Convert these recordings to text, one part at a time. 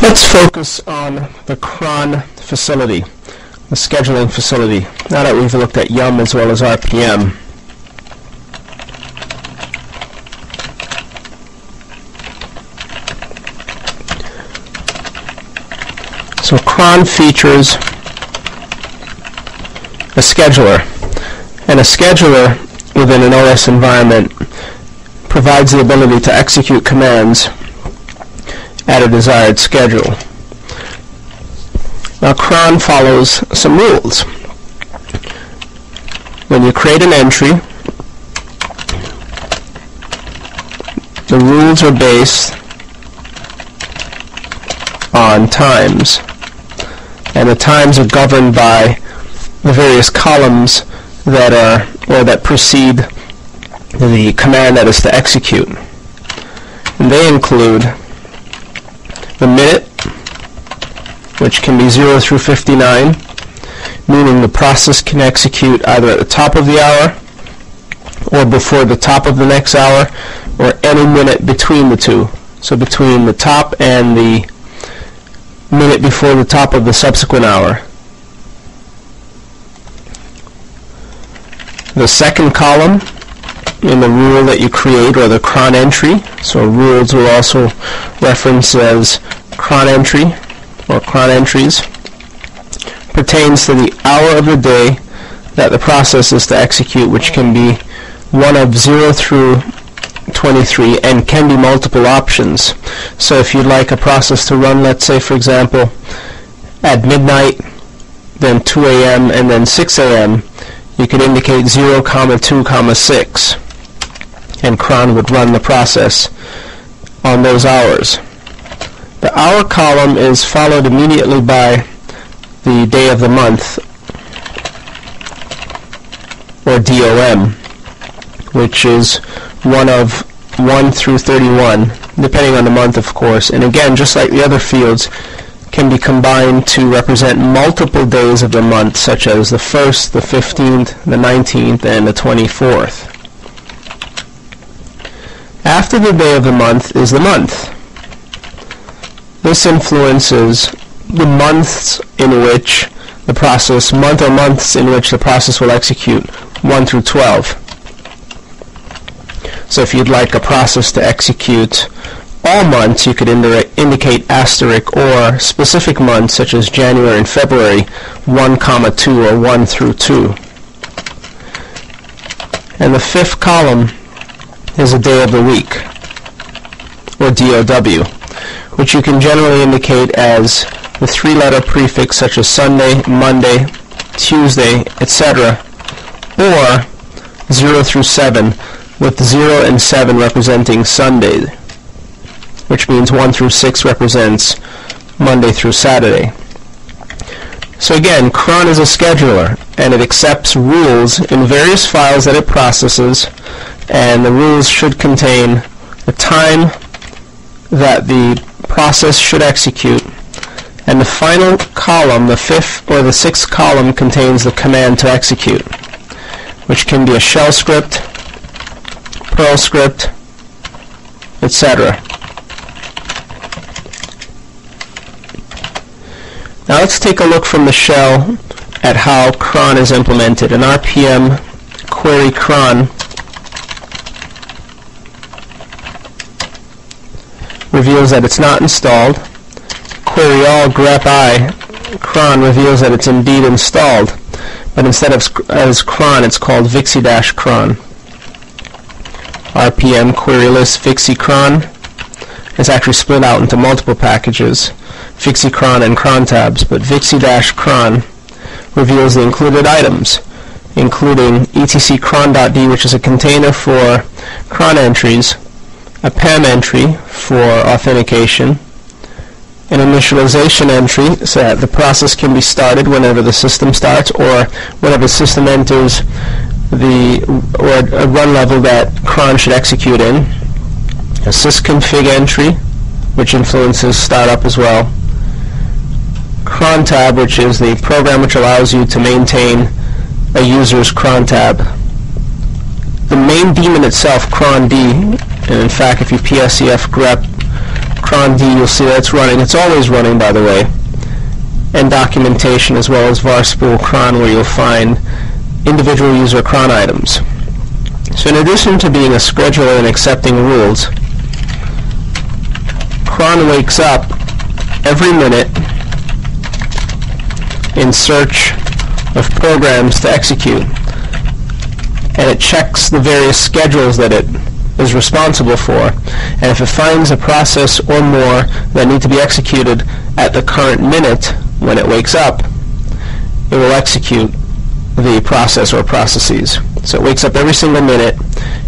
Let's focus on the Cron facility, the scheduling facility, now that we've looked at YUM as well as RPM. So Cron features a scheduler, and a scheduler within an OS environment provides the ability to execute commands at a desired schedule. Now Cron follows some rules. When you create an entry, the rules are based on times, and the times are governed by the various columns that are or that precede the command that is to execute. And they include the minute, which can be 0 through 59, meaning the process can execute either at the top of the hour or before the top of the next hour, or any minute between the two. So between the top and the minute before the top of the subsequent hour. The second column in the rule that you create, or the cron entry, so rules will also reference as cron entry or cron entries, pertains to the hour of the day that the process is to execute, which can be one of 0 through 23 and can be multiple options. So if you'd like a process to run, let's say for example at midnight, then 2 a.m. and then 6 a.m., you could indicate 0, 2, 6, and Cron would run the process on those hours. The hour column is followed immediately by the day of the month, or DOM, which is one of 1 through 31, depending on the month, of course. And again, just like the other fields, can be combined to represent multiple days of the month, such as the 1st, the 15th, the 19th, and the 24th. After the day of the month is the month. This influences the months in which the process, months in which the process will execute, 1 through 12. So if you'd like a process to execute all months, you could indicate asterisk or specific months such as January and February, 1, 2, or 1 through 2. And the fifth column is a day of the week, or DOW, which you can generally indicate as the 3-letter prefix such as Sunday, Monday, Tuesday, etc., or 0 through 7, with 0 and 7 representing Sunday, which means 1 through 6 represents Monday through Saturday. So again, Cron is a scheduler, and it accepts rules in various files that it processes, and the rules should contain the time that the process should execute, and the final column, the fifth or the sixth column, contains the command to execute, which can be a shell script, Perl script, etc. Now let's take a look from the shell at how Cron is implemented. An RPM query Cron reveals that it's not installed. Query all grep I Cron reveals that it's indeed installed, but instead of as Cron, it's called Vixie-Cron. RPM query list Vixie Cron is actually split out into multiple packages, Vixie Cron and Cron tabs, but Vixie-Cron reveals the included items, including etc cron.d, which is a container for Cron entries, a PAM entry for authentication, an initialization entry so that the process can be started whenever the system starts or whenever the system enters a run level that Cron should execute in, a sysconfig entry, which influences startup as well, Cron tab, which is the program which allows you to maintain a user's Cron tab. The main daemon itself, cron d, and in fact if you psef grep Cron D, you'll see that it's running. It's always running, by the way. And documentation, as well as varspool cron, where you'll find individual user cron items. So in addition to being a scheduler and accepting rules, cron wakes up every minute in search of programs to execute, and it checks the various schedules that it is responsible for, and if it finds a process or more that need to be executed at the current minute when it wakes up, it will execute the process or processes. So it wakes up every single minute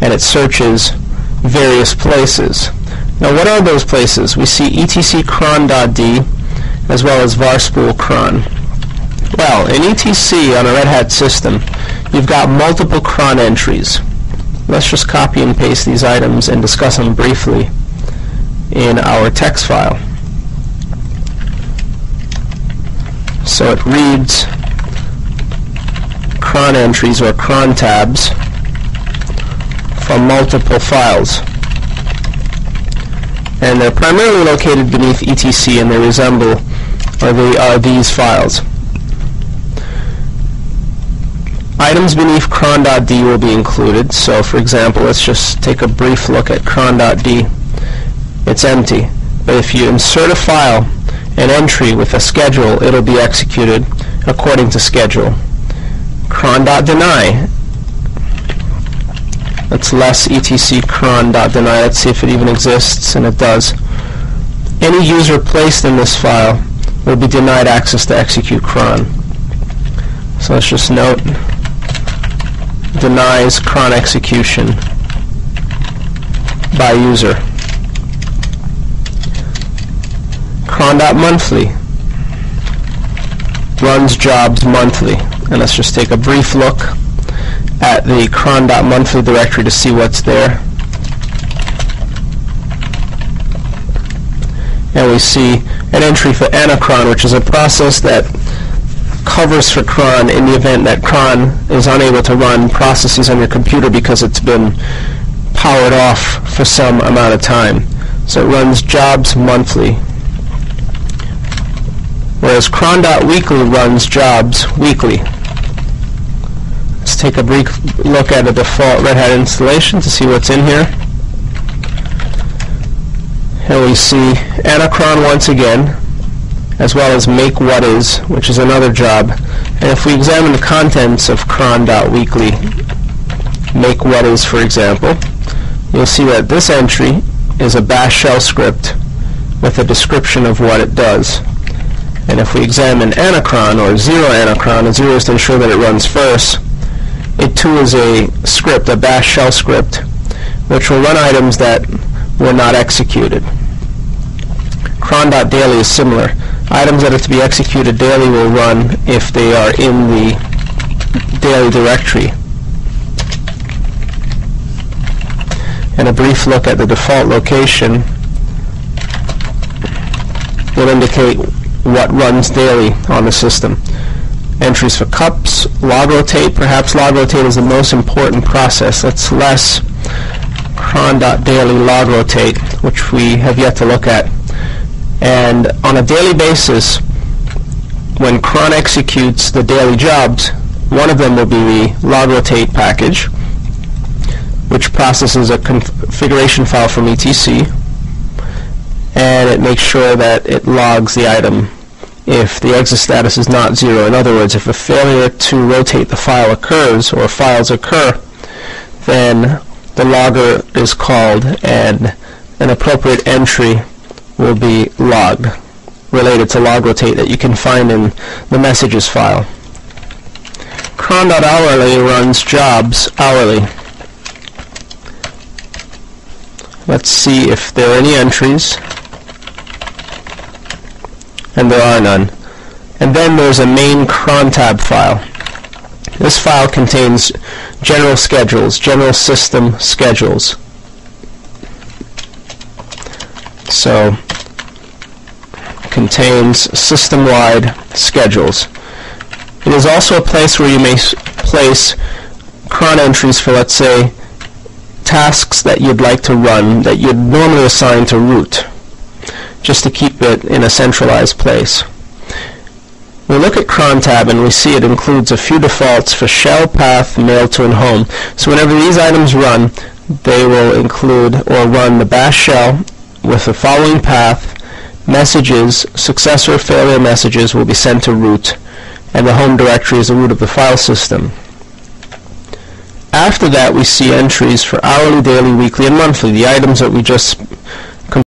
and it searches various places. Now what are those places? We see etc cron.d as well as varspool cron. Well, in etc on a Red Hat system, you've got multiple cron entries. Let's just copy and paste these items and discuss them briefly in our text file. So it reads cron entries or cron tabs from multiple files. And they're primarily located beneath etc, and they resemble, or they are these files. Items beneath cron.d will be included. So for example, let's just take a brief look at cron.d. It's empty. But if you insert a file, an entry with a schedule, it'll be executed according to schedule. Cron.deny. That's less etc cron.deny. Let's see if it even exists, and it does. Any user placed in this file will be denied access to execute cron. So let's just note denies cron execution by user. Cron.monthly runs jobs monthly. And let's just take a brief look at the cron.monthly directory to see what's there. And we see an entry for anacron, which is a process that covers for cron in the event that cron is unable to run processes on your computer because it's been powered off for some amount of time. So it runs jobs monthly. Whereas cron.weekly runs jobs weekly. Let's take a brief look at a default Red Hat installation to see what's in here. And we see anacron once again, as well as make what is, which is another job. And if we examine the contents of cron.weekly, make what is, for example, you'll see that this entry is a bash shell script with a description of what it does. And if we examine anacron, or zero anacron, and zero is to ensure that it runs first, it too is a script, a bash shell script, which will run items that were not executed. Cron.daily is similar. Items that are to be executed daily will run if they are in the daily directory. And a brief look at the default location will indicate what runs daily on the system. Entries for cups, log rotate. Perhaps log rotate is the most important process. That's less cron.daily log rotate, which we have yet to look at. And on a daily basis, when cron executes the daily jobs, one of them will be the log rotate package, which processes a configuration file from etc, and it makes sure that it logs the item if the exit status is not 0. In other words, if a failure to rotate the file occurs, or files occur, then the logger is called and an appropriate entry will be logged related to log rotate that you can find in the messages file. Cron.hourly runs jobs hourly. Let's see if there are any entries. And there are none. And then there's a main cron tab file. This file contains general schedules, general system schedules. So contains system-wide schedules. It is also a place where you may place cron entries for, let's say, tasks that you'd like to run that you'd normally assign to root. just to keep it in a centralized place. We look at cron tab and we see it includes a few defaults for shell, path, mail to, and home. So whenever these items run, they will include or run the bash shell with the following path. Messages, success or failure messages will be sent to root, and the home directory is the root of the file system. After that, we see entries for hourly, daily, weekly, and monthly, the items that we just